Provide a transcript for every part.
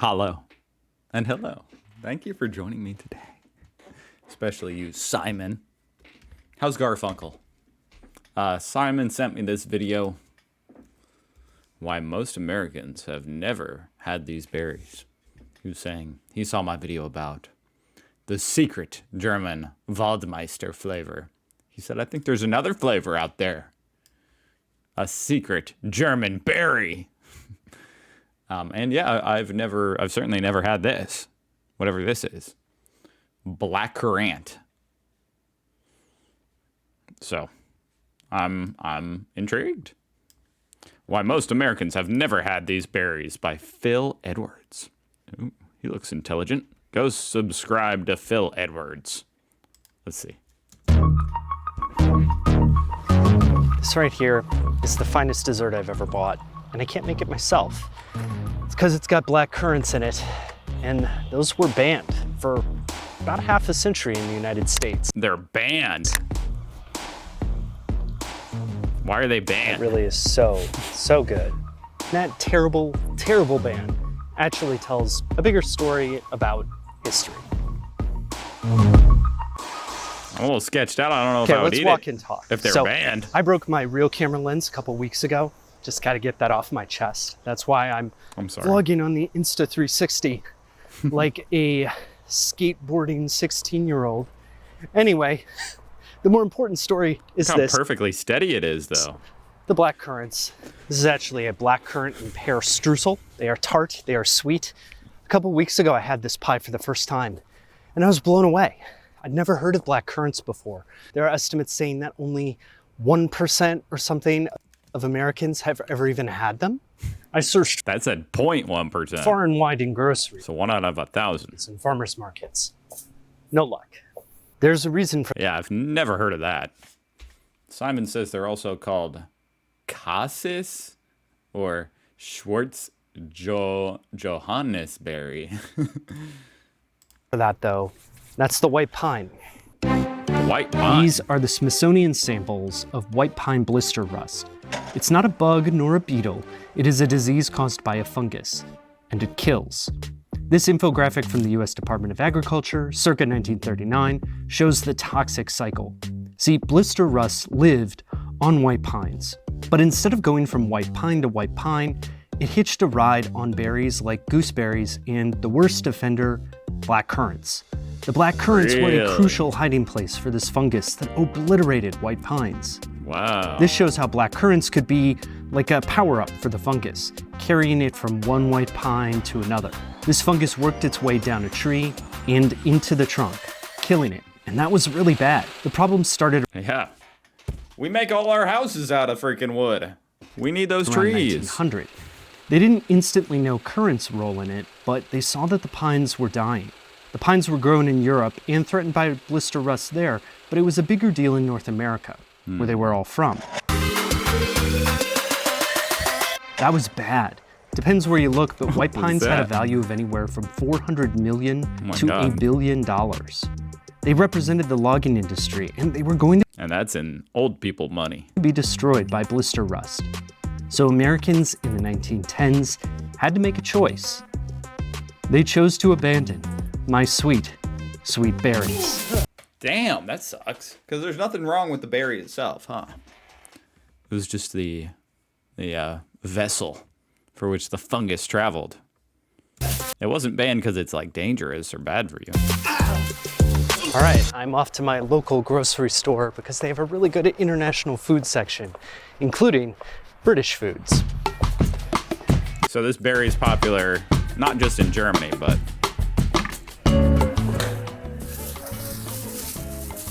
Hello and hello. Thank you for joining me today. Especially you, Simon. How's Garfunkel? Simon sent me this video. Why most Americans have never had these berries. He was saying he saw my video about the secret German Waldmeister flavor. He said, I think there's another flavor out there. A secret German berry. And yeah, I've certainly never had this. Whatever this is. Blackcurrant. So, I'm intrigued. Why most Americans have never had these berries by Phil Edwards. Ooh, he looks intelligent. Go subscribe to Phil Edwards. Let's see. This right here is the finest dessert I've ever bought, and I can't make it myself. It's because it's got black currants in it, and those were banned for about half a century in the United States. They're banned. Why are they banned? It really is so good. That terrible, terrible ban actually tells a bigger story about history. I'm a little sketched out. I don't know if I would eat it. Okay, let's walk and talk. If they're banned. I broke my real camera lens a couple weeks ago. Just got to get that off my chest. That's why I'm sorry. vlogging on the Insta360 like a skateboarding 16-year-old. Anyway, the more important story is Look how this. perfectly steady it is, though. The black currants. This is actually a black currant and pear streusel. They are tart, they are sweet. A couple weeks ago, I had this pie for the first time, and I was blown away. I'd never heard of black currants before. There are estimates saying that only 1% or something of Americans have ever even had them. I searched That said 0.1%. far and wide in groceries So 1 out of 1,000. and farmers markets. No luck. There's a reason for Yeah, I've never heard of that. Simon says they're also called cassis or Schwarz Johannisberry. that, though. That's the white pine. White pine. These are the Smithsonian samples of white pine blister rust. It's not a bug nor a beetle. It is a disease caused by a fungus, and it kills. This infographic from the US Department of Agriculture, circa 1939, shows the toxic cycle. See, blister rust lived on white pines, but instead of going from white pine to white pine, it hitched a ride on berries like gooseberries and the worst offender, black currants. The black currants were a crucial hiding place for this fungus that obliterated white pines. Wow. This shows how black currants could be like a power-up for the fungus, carrying it from one white pine to another. This fungus worked its way down a tree and into the trunk, killing it. And that was really bad. The problem started Yeah. We make all our houses out of freaking wood. We need those around trees. 1900. They didn't instantly know currants' role in it, but they saw that the pines were dying. The pines were grown in Europe and threatened by blister rust there, but it was a bigger deal in North America, where they were all from. That was bad. Depends where you look, but white pines had a value of anywhere from $400 million to $1 billion. They represented the logging industry, and they were going to And that's in old people money. be destroyed by blister rust. So Americans in the 1910s had to make a choice. They chose to abandon my sweet, sweet berries. Damn, that sucks. Because there's nothing wrong with the berry itself, huh? It was just the vessel for which the fungus traveled. It wasn't banned because it's like dangerous or bad for you. All right, I'm off to my local grocery store because they have a really good international food section, including British foods. So this berry is popular not just in Germany, but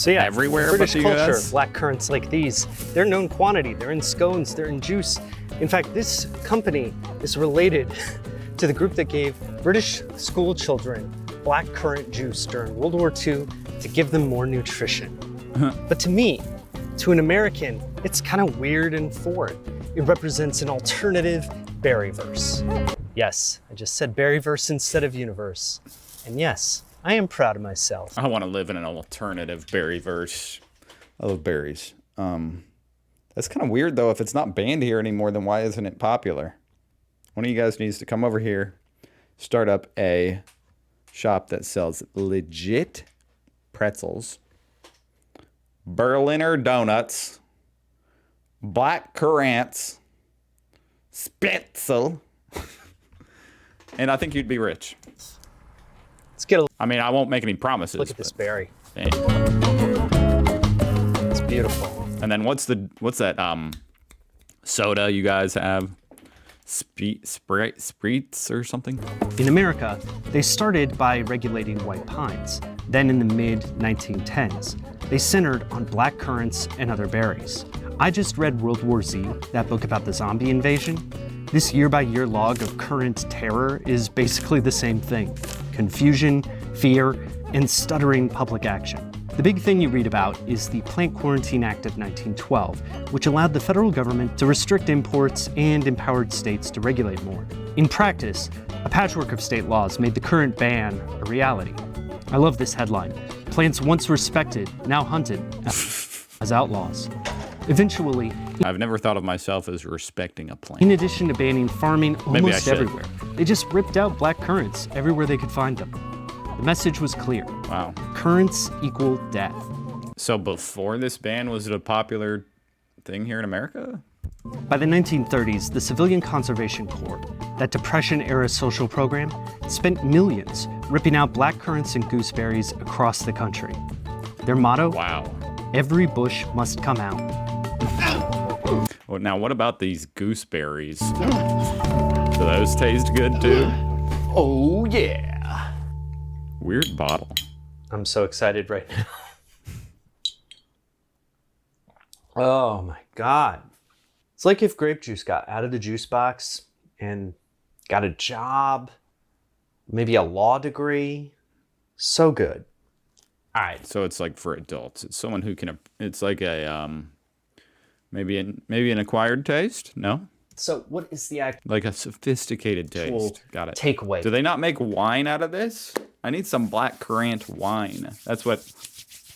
So yeah, everywhere British but the culture, US? black currants like these, they're known quantity. They're in scones, they're in juice. In fact, this company is related to the group that gave British school children black currant juice during World War II to give them more nutrition. But to me, to an American, it's kind of weird and foreign. It represents an alternative berryverse. Yes, I just said berryverse instead of universe. And yes, I am proud of myself. I want to live in an alternative berry verse. I love berries. That's kind of weird, though. If it's not banned here anymore, then why isn't it popular? One of you guys needs to come over here, start up a shop that sells legit pretzels, Berliner donuts, black currants, spitzel, and I think you'd be rich. Let's get a I mean, I won't make any promises. look at this berry. Dang. It's beautiful. And then what's that soda you guys have? Spreets or something? In America, they started by regulating white pines. Then in the mid-1910s, they centered on black currants and other berries. I just read World War Z, that book about the zombie invasion. This year-by-year log of current terror is basically the same thing. Confusion, fear, and stuttering public action. The big thing you read about is the Plant Quarantine Act of 1912, which allowed the federal government to restrict imports and empowered states to regulate more. In practice, a patchwork of state laws made the current ban a reality. I love this headline. Plants once respected, now hunted as outlaws. Eventually, I've never thought of myself as respecting a plant. in addition to banning farming Maybe I almost should. everywhere, they just ripped out black currants everywhere they could find them. The message was clear. Wow. Currants equal death. So before this ban, was it a popular thing here in America? By the 1930s, the Civilian Conservation Corps, that Depression-era social program, spent millions ripping out black currants and gooseberries across the country. Their motto, Wow. every bush must come out. Well, now what about these gooseberries? Do those taste good too? Oh yeah. Weird bottle. I'm so excited right now. Oh my God. It's like if grape juice got out of the juice box and got a job, maybe a law degree. So good. All right. So it's like for adults. It's someone who can. It's like a maybe an acquired taste. No, So what is the actual like a sophisticated taste. Got it. takeaway? Do they not make wine out of this? I need some black currant wine. That's what.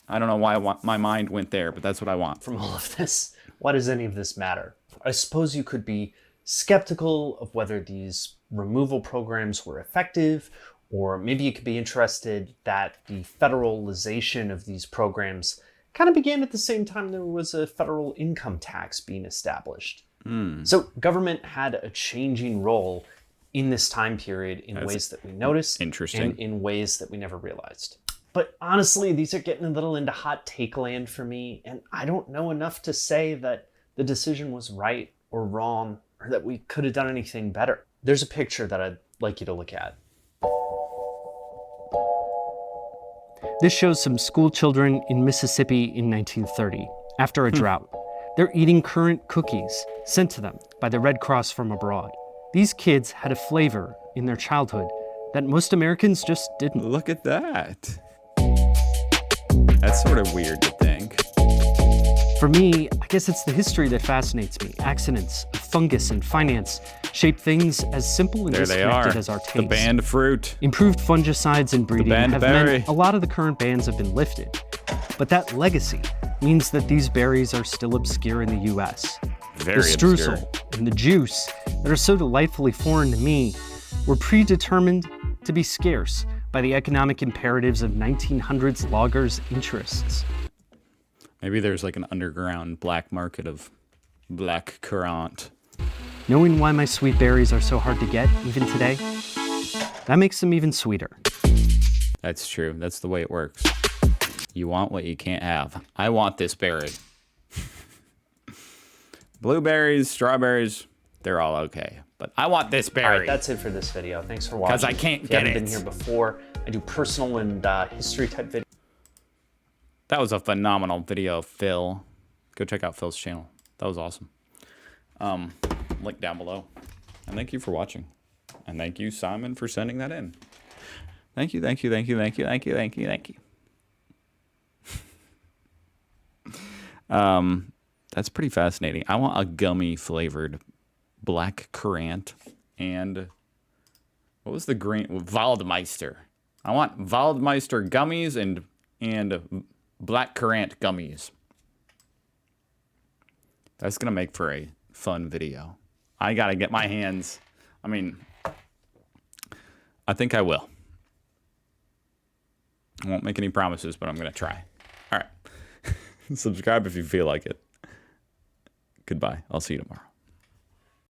I don't know why my mind went there, but that's what I want. From all of this? Why does any of this matter? I suppose you could be skeptical of whether these removal programs were effective, or maybe you could be interested that the federalization of these programs kind of began at the same time there was a federal income tax being established. So government had a changing role in this time period in ways that we noticed interesting. and in ways that we never realized. But honestly, these are getting a little into hot take land for me, and I don't know enough to say that the decision was right or wrong, or that we could have done anything better. There's a picture that I'd like you to look at. This shows some school children in Mississippi in 1930, after a drought. They're eating currant cookies sent to them by the Red Cross from abroad. These kids had a flavor in their childhood that most Americans just didn't. Look at that. That's sort of weird to think. For me, I guess it's the history that fascinates me. Accidents, fungus, and finance shape things as simple and There they disconnected are. as our taste. The banned fruit. Improved fungicides and breeding banned have berry. meant a lot of the current bans have been lifted. But that legacy means that these berries are still obscure in the US. Very The obscure. streusel and the juice that are so delightfully foreign to me were predetermined to be scarce by the economic imperatives of 1900s loggers' interests. Maybe there's like an underground black market of black currant. Knowing why my sweet berries are so hard to get, even today, that makes them even sweeter. That's true. That's the way it works. You want what you can't have. I want this berry. Blueberries, strawberries, they're all okay. But I want this berry. All right, that's it for this video. Thanks for watching. 'Cause I can't if get you haven't it. been here before, I do personal and history type videos. That was a phenomenal video, Phil. Go check out Phil's channel. That was awesome. Link down below. And thank you for watching. And thank you, Simon, for sending that in. Thank you, thank you, thank you, thank you, thank you, thank you, thank you. That's pretty fascinating. I want a gummy flavored black currant and what was the green Waldmeister. I want Waldmeister gummies and black currant gummies. That's gonna make for a fun video. I gotta get my hands. I mean, I think I will. I won't make any promises, but I'm going to try. All right. Subscribe if you feel like it. Goodbye. I'll see you tomorrow.